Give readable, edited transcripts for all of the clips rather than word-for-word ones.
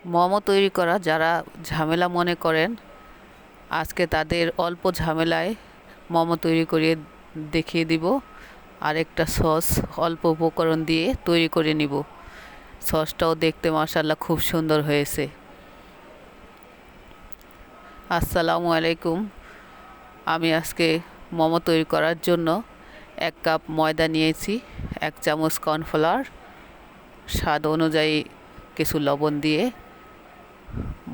মোমো তৈরি করা যারা ঝামেলা মনে করেন, আজকে তাদের অল্প ঝামেলায় মোমো তৈরি করে দেখিয়ে দিব। আরেকটা সস অল্প উপকরণ দিয়ে তৈরি করে নিব। সসটাও দেখতে মাশাআল্লাহ খুব সুন্দর হয়েছে। আসসালামু আলাইকুম। আমি আজকে মোমো তৈরি করার জন্য 1 কাপ ময়দা নিয়েছি, 1 চামচ কর্নফ্লাওয়ার, স্বাদ অনুযায়ী কিছু লবণ দিয়ে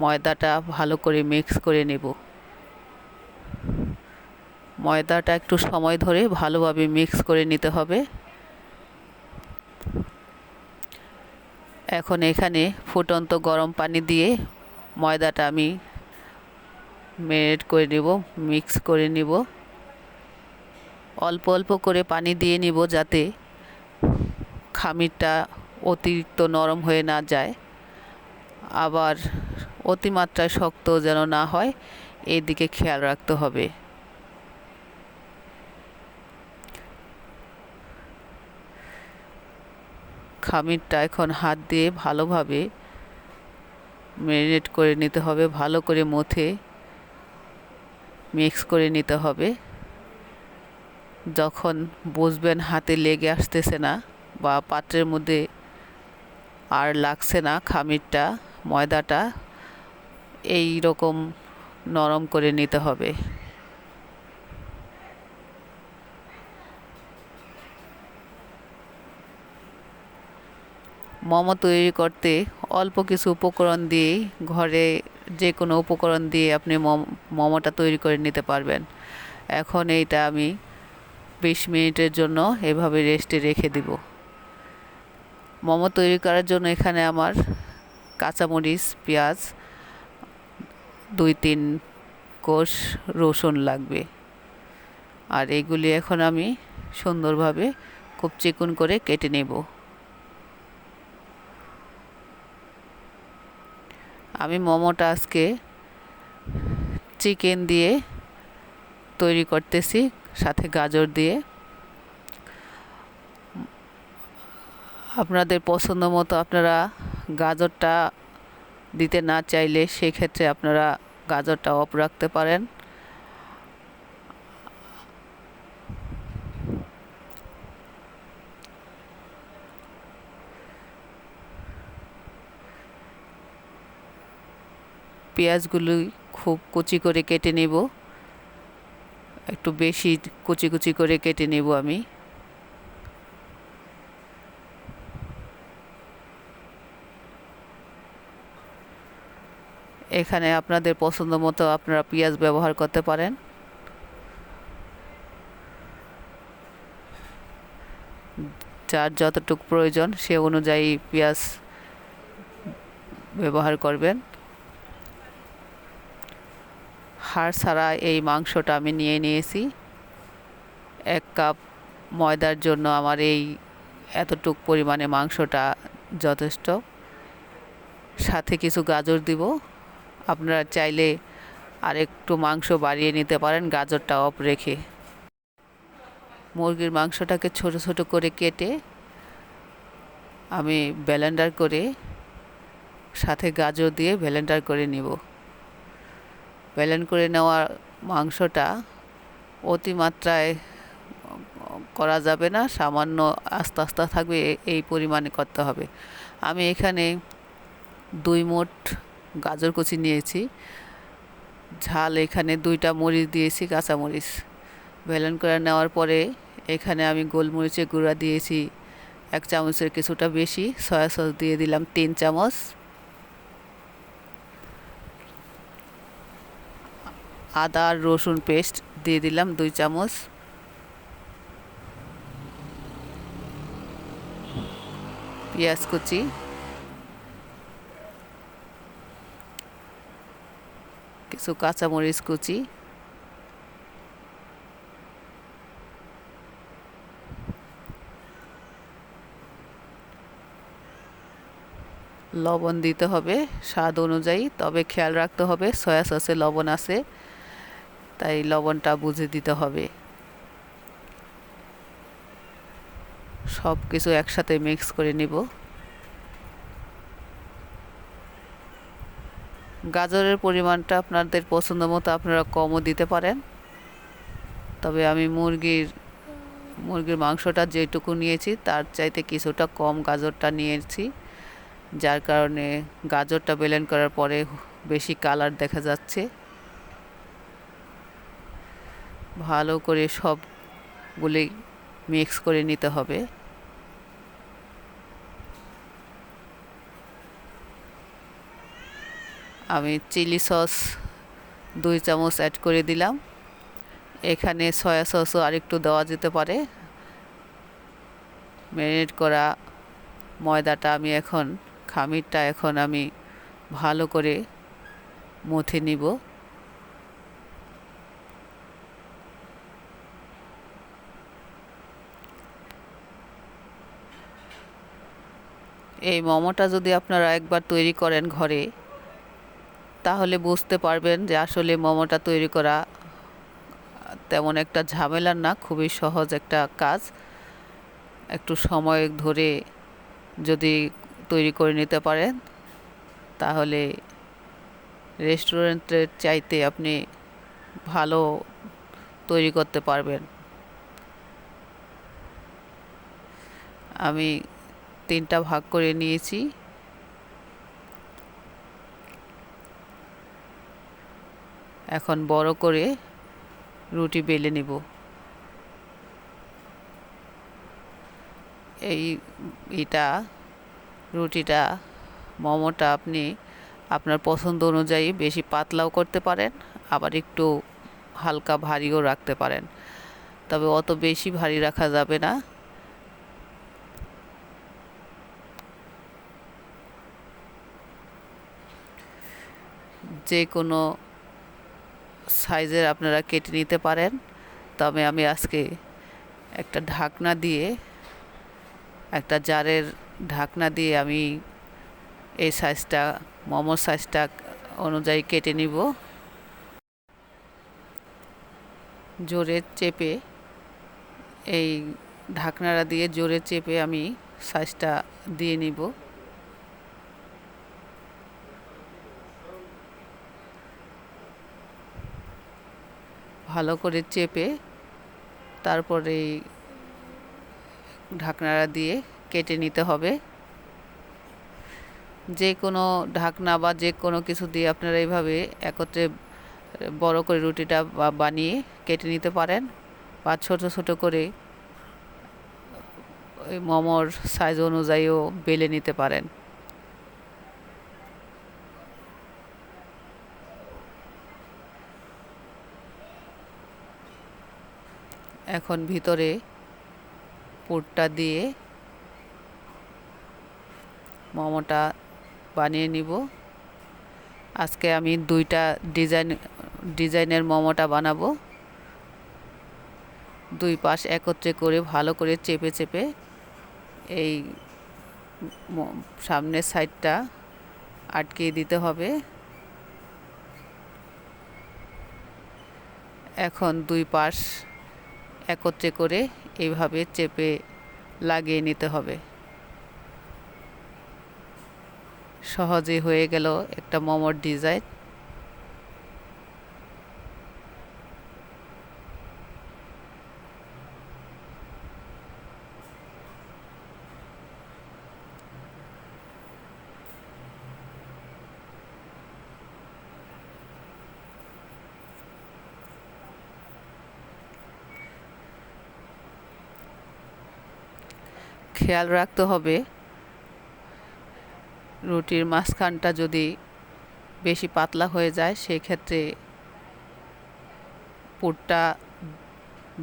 ময়দাটা ভালো করে মিক্স করে নেব। ময়দাটা একটু সময় ধরে ভালোভাবে মিক্স করে নিতে হবে। এখন এখানে ফুটন্ত গরম পানি দিয়ে ময়দাটা আমি ম্যারিনেট করে নেব, মিক্স করে নেব। অল্প অল্প করে পানি দিয়ে নিব যাতে খামিরটা অতিরিক্ত নরম হয়ে না যায়, আবার অতিমাত্রায় শক্ত যেন না হয়, এই দিকে খেয়াল রাখতে হবে। খামিরটা এখন হাত দিয়ে ভালোভাবে ম্যারিনেট করে নিতে হবে, ভালো করে মথে মিক্স করে নিতে হবে। যখন বুঝবেন হাতে লেগে আসতেছে না বা পাত্রের মধ্যে আর লাগছে না খামিরটা, ময়দাটা এই রকম নরম করে নিতে হবে। মোমো তৈরি করতে অল্প কিছু উপকরণ দিয়ে, ঘরে যে কোনো উপকরণ দিয়ে আপনি মোমোটা তৈরি করে নিতে পারবেন। এখন এইটা আমি 20 মিনিটের জন্য এভাবে রেস্টে রেখে দিব। মোমো তৈরি করার জন্য এখানে আমার কাঁচামরিচ, পেঁয়াজ, 2-3 কোষ রসুন লাগবে। আর এইগুলি এখন আমি সুন্দরভাবে খুব চিকন করে কেটে নেব। আমি মোমোটা আজকে চিকেন দিয়ে তৈরি করতেছি, সাথে গাজর দিয়ে। আপনাদের পছন্দ মতো আপনারা গাজরটা দিতে না চাইলে সেক্ষেত্রে আপনারা গাজরটা অফ রাখতে পারেন। পেঁয়াজগুলি খুব কুচি করে কেটে নেব, একটু বেশি কুচি কুচি করে কেটে নেব আমি। এখানে আপনাদের পছন্দ মতো আপনারা পেঁয়াজ ব্যবহার করতে পারেন। যার যতটুকু প্রয়োজন সে অনুযায়ী পেঁয়াজ ব্যবহার করবেন। হাড় ছাড়া এই মাংসটা আমি নিয়ে নিয়েছি। 1 কাপ ময়দার জন্য আমার এই এতটুক পরিমাণে মাংসটা যথেষ্ট। সাথে কিছু গাজর দিব, আপনারা চাইলে আরেকটু মাংস বাড়িয়ে নিতে পারেন গাজরটা অফ রেখে। মুরগির মাংসটাকে ছোট ছোট করে কেটে আমি ব্লেন্ডার করে সাথে গাজর দিয়ে ব্লেন্ডার করে নিব। ব্লেন্ড করে নেওয়া মাংসটা অতিমাত্রায় করা যাবে না, সামান্য আস্তে আস্তে থাকবে, এই পরিমাণে করতে হবে। আমি এখানে 2 মুঠ গাজর কুচি নিয়েছি। ঝাল এখানে 2টা মরিচ দিয়েছি, কাঁচামরিচ। ব্লেন্ড করে নেওয়ার পরে এখানে আমি গোলমরিচের গুঁড়া দিয়েছি 1 চামচের কিছুটা বেশি। সয়া সস দিয়ে দিলাম 3 চামচ। আদা আর রসুন পেস্ট দিয়ে দিলাম 2 চামচ। পেঁয়াজ কুচি, কিছু কাঁচামরিচ কুচি, লবণ দিতে হবে স্বাদ অনুযায়ী, তবে খেয়াল রাখতে হবে সয়া সসে লবণ আছে, তাই লবণটা বুঝে দিতে হবে। সব কিছু একসাথে মিক্স করে নিব। গাজরের পরিমাণটা আপনাদের পছন্দ মতো আপনারা কমও দিতে পারেন, তবে আমি মুরগির মাংসটা যেটুকু নিয়েছি তার চাইতে কিছুটা কম গাজরটা নিয়েছি, যার কারণে গাজরটা ব্লেন্ড করার পরে বেশি কালার দেখা যাচ্ছে। ভালো করে সবগুলি মিক্স করে নিতে হবে। আমি চিলি সস 2 চামচ অ্যাড করে দিলাম। এখানে সয়া সসও আরেকটু দেওয়া যেতে পারে। ম্যারিনেট করা ময়দাটা খামিরটা এখন আমি ভালো করে মথে নিব। এই মোমোটা যদি আপনারা একবার তৈরি করেন ঘরে, তাহলে বুঝতে পারবেন যে আসলে মোমোটা তৈরি করা তেমন একটা ঝামেলার না, খুবই সহজ একটা কাজ। একটু সময় ধরে যদি তৈরি করে নিতে পারেন, তাহলে রেস্টুরেন্টের চাইতে আপনি ভালো তৈরি করতে পারবেন। আমি 3টা ভাগ করে নিয়েছি। এখন বড় করে রুটি বেলে নেব। রুটিটা মোমোটা আপনি আপনার পছন্দ অনুযায়ী বেশি পাতলাও করতে পারেন, আবার একটু হালকা ভারীও রাখতে পারেন, তবে অত বেশি ভারী রাখা যাবে না। যে কোনো সাইজের আপনারা কেটে নিতে পারেন, তবে আমি আজকে একটা জারের ঢাকনা দিয়ে আমি এই মোমোর সাইজটা অনুযায়ী কেটে নিব। জোরে চেপে এই ঢাকনাটা দিয়ে জোরে চেপে আমি সাইজটা দিয়ে নিব। ভালো করে চেপে তারপরে ঢাকনাটা দিয়ে কেটে নিতে হবে। যে কোনো ঢাকনা বা যে কোনো কিছু দিয়ে আপনারা এইভাবে একত্রে বড় করে রুটিটা বানিয়ে কেটে নিতে পারেন, বা ছোট ছোট করে ওই মোমোর সাইজ অনুযায়ীও বেলে নিতে পারেন। এখন ভিতরে পুরটা দিয়ে মোমোটা বানিয়ে নিব। আজকে আমি 2টা ডিজাইনের মোমোটা বানাবো। 2 পাশ একত্রে করে ভালো করে চেপে চেপে এই সামনের সাইডটা আটকে দিতে হবে। এখন 2 পাশ একত্রে করে এইভাবে চেপে লাগিয়ে নিতে হবে। সহজে হয়ে গেল একটা মোমোর ডিজাইন। খেয়াল রাখতে হবে রুটির মাঝখানটা যদি বেশি পাতলা হয়ে যায়, সেক্ষেত্রে পুরটা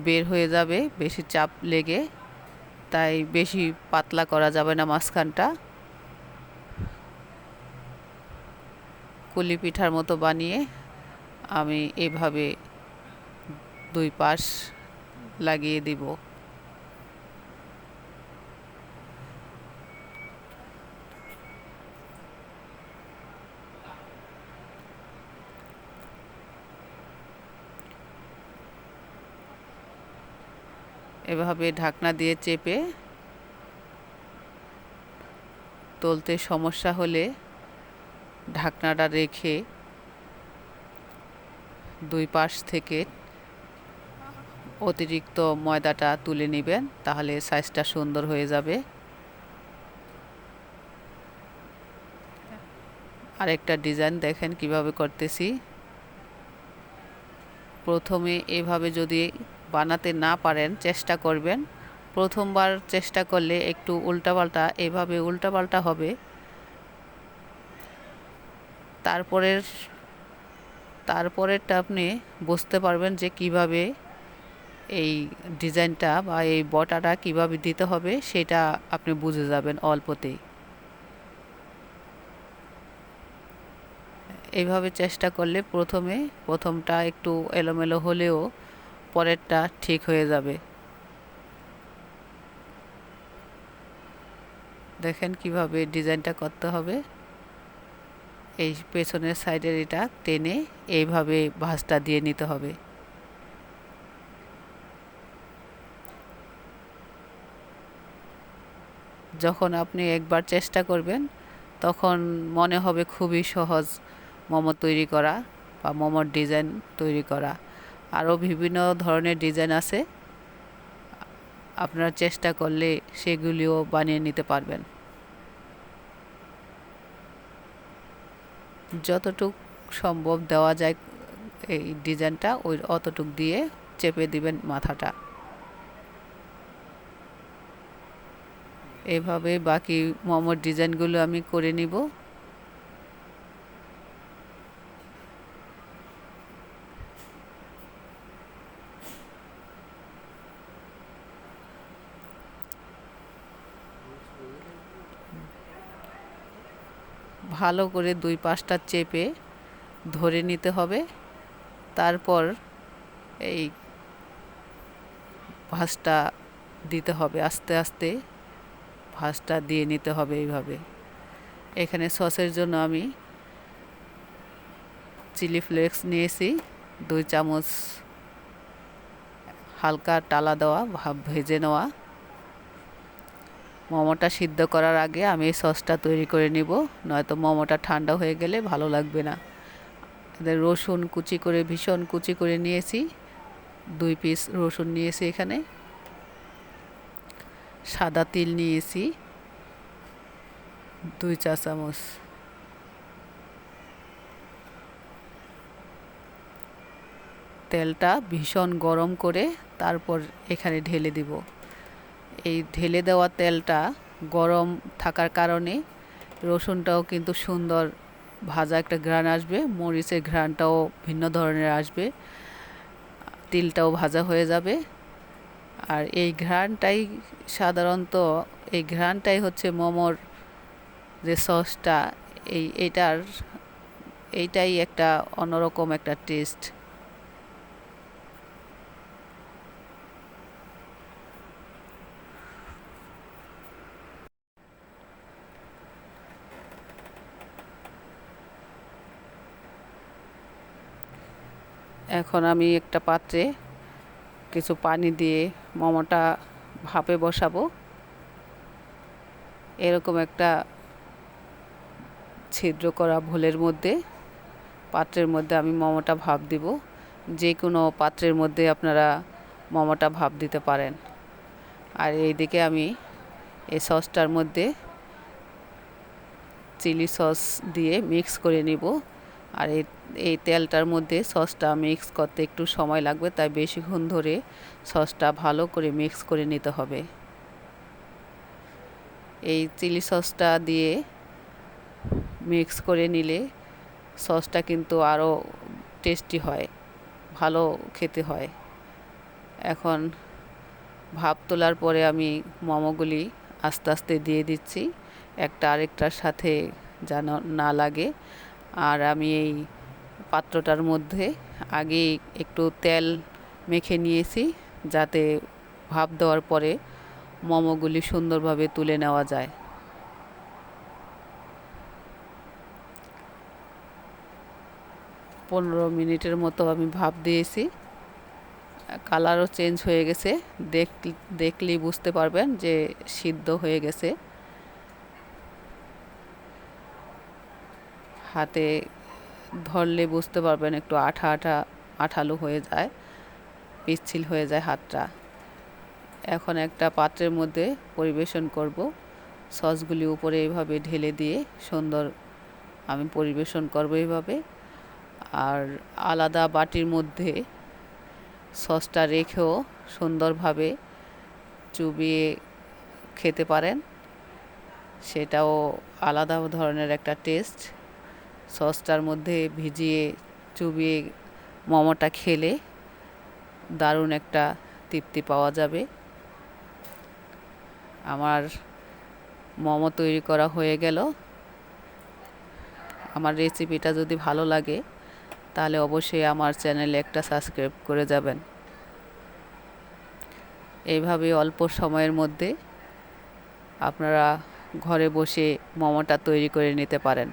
বের হয়ে যাবে বেশি চাপ লেগে, তাই বেশি পাতলা করা যাবে না মাঝখানটা। কুলি পিঠার মতো বানিয়ে আমি এভাবে 2 পাশ লাগিয়ে দিব। এভাবে ঢাকনা দিয়ে চেপে তুলতে সমস্যা হলে ঢাকনাটা রেখে দুই পাশ থেকে অতিরিক্ত ময়দাটা তুলে নেবেন, তাহলে সাইজটা সুন্দর হয়ে যাবে। আরেকটা ডিজাইন দেখেন কিভাবে করতেছি। প্রথমে এভাবে যদি বানাতে না পারেন চেষ্টা করবেন, প্রথমবার চেষ্টা করলে একটু উল্টাপাল্টা এভাবে উল্টাপাল্টা হবে। তারপরেরটা আপনি বুঝতে পারবেন যে কিভাবে এই ডিজাইনটা বা এই বটাটা কিভাবে দিতে হবে, সেটা আপনি বুঝে যাবেন অল্পতেই। এইভাবে চেষ্টা করলে প্রথমটা একটু এলোমেলো হলেও পরেরটা ঠিক হয়ে যাবে। দেখেন কিভাবে ডিজাইনটা করতে হবে। এই পেছনের সাইডের এটা টেনে এইভাবে ভাঁজটা দিয়ে নিতে হবে। যখন আপনি একবার চেষ্টা করবেন তখন মনে হবে খুবই সহজ মোমো তৈরি করা বা মোমোর ডিজাইন তৈরি করা। আরও বিভিন্ন ধরনের ডিজাইন আছে, আপনারা চেষ্টা করলে সেগুলিও বানিয়ে নিতে পারবেন। যতটুক সম্ভব দেওয়া যায় এই ডিজাইনটা অতটুক দিয়ে চেপে দিবেন মাথাটা। এভাবে বাকি মোমোর ডিজাইনগুলো আমি করে নিব। ভালো করে দুই পাশটা চেপে ধরে নিতে হবে। তারপর এই ভাঁজটা দিতে হবে, আস্তে আস্তে ভাঁজটা দিয়ে নিতে হবে এইভাবে। এখানে সসের জন্য আমি চিলি ফ্লেক্স নিয়েছি 2 চামচ, হালকা টালা দেওয়া ভাব ভেজে নেওয়া। মোমোটা সিদ্ধ করার আগে আমি এই সসটা তৈরি করে নিব, নয়তো মোমোটা ঠান্ডা হয়ে গেলে ভালো লাগবে না। রসুন ভীষণ কুচি করে নিয়েছি, 2 পিস রসুন নিয়েছি। এখানে সাদা তিল নিয়েছি 2 চা চামচ। তেলটা ভীষণ গরম করে তারপর এখানে ঢেলে দিব। এই ঢেলে দেওয়া তেলটা গরম থাকার কারণে রসুনটাও কিন্তু সুন্দর ভাজা একটা ঘ্রাণ আসবে, মরিচের ঘ্রাণটাও ভিন্ন ধরনের আসবে, তিলটাও ভাজা হয়ে যাবে। আর এই ঘ্রাণটাই হচ্ছে মোমোর যে সসটা, এইটাই একটা অন্যরকম একটা টেস্ট। এখন আমি একটা পাত্রে কিছু পানি দিয়ে মোমোটা ভাপে বসাবো। এরকম একটা ছিদ্র করা ভোলের মধ্যে, পাত্রের মধ্যে আমি মোমোটা ভাপ দিব। যে কোনো পাত্রের মধ্যে আপনারা মোমোটা ভাপ দিতে পারেন। আর এইদিকে আমি এই সসটার মধ্যে চিলি সস দিয়ে মিক্স করে নিব। আর এই তেলটার মধ্যে সসটা মিক্স করতে একটু সময় লাগবে, তাই বেশিক্ষণ ধরে সসটা ভালো করে মিক্স করে নিতে হবে। এই চিলি সসটা দিয়ে মিক্স করে নিলে সসটা কিন্তু আরও টেস্টি হয়, ভালো খেতে হয়। এখন ভাপ তোলার পরে আমি মোমোগুলি আস্তে আস্তে দিয়ে দিচ্ছি, একটা আরেকটার সাথে যেন না লাগে। আর আমি এই পাত্রটার মধ্যে আগে একটু তেল মেখে নিয়েছি, যাতে ভাপ দেওয়ার পরে মোমোগুলি সুন্দরভাবে তুলে নেওয়া যায়। পনেরো মিনিটের মতো আমি ভাপ দিয়েছি, কালারও চেঞ্জ হয়ে গেছে, দেখলেই বুঝতে পারবেন যে সিদ্ধ হয়ে গেছে। হাতে ধরলে বুঝতে পারবেন একটু আঠা আঠা আঠালো হয়ে যায়, পিচ্ছিল হয়ে যায় হাতটা। এখন একটা পাত্রের মধ্যে পরিবেশন করব। সসগুলি উপরে এইভাবে ঢেলে দিয়ে সুন্দর আমি পরিবেশন করব এইভাবে। আর আলাদা বাটির মধ্যে সসটা রেখেও সুন্দরভাবে চুবিয়ে খেতে পারেন, সেটাও আলাদা ধরনের একটা টেস্ট। সসটার মধ্যে ভিজিয়ে চুবিয়ে মোমোটা খেলে দারুণ একটা তৃপ্তি পাওয়া যাবে। আমার মোমো তৈরি করা হয়ে গেল। আমার রেসিপিটা যদি ভালো লাগে তাহলে অবশ্যই আমার চ্যানেলে একটা সাবস্ক্রাইব করে যাবেন। এইভাবে অল্প সময়ের মধ্যে আপনারা ঘরে বসে মোমোটা তৈরি করে নিতে পারেন।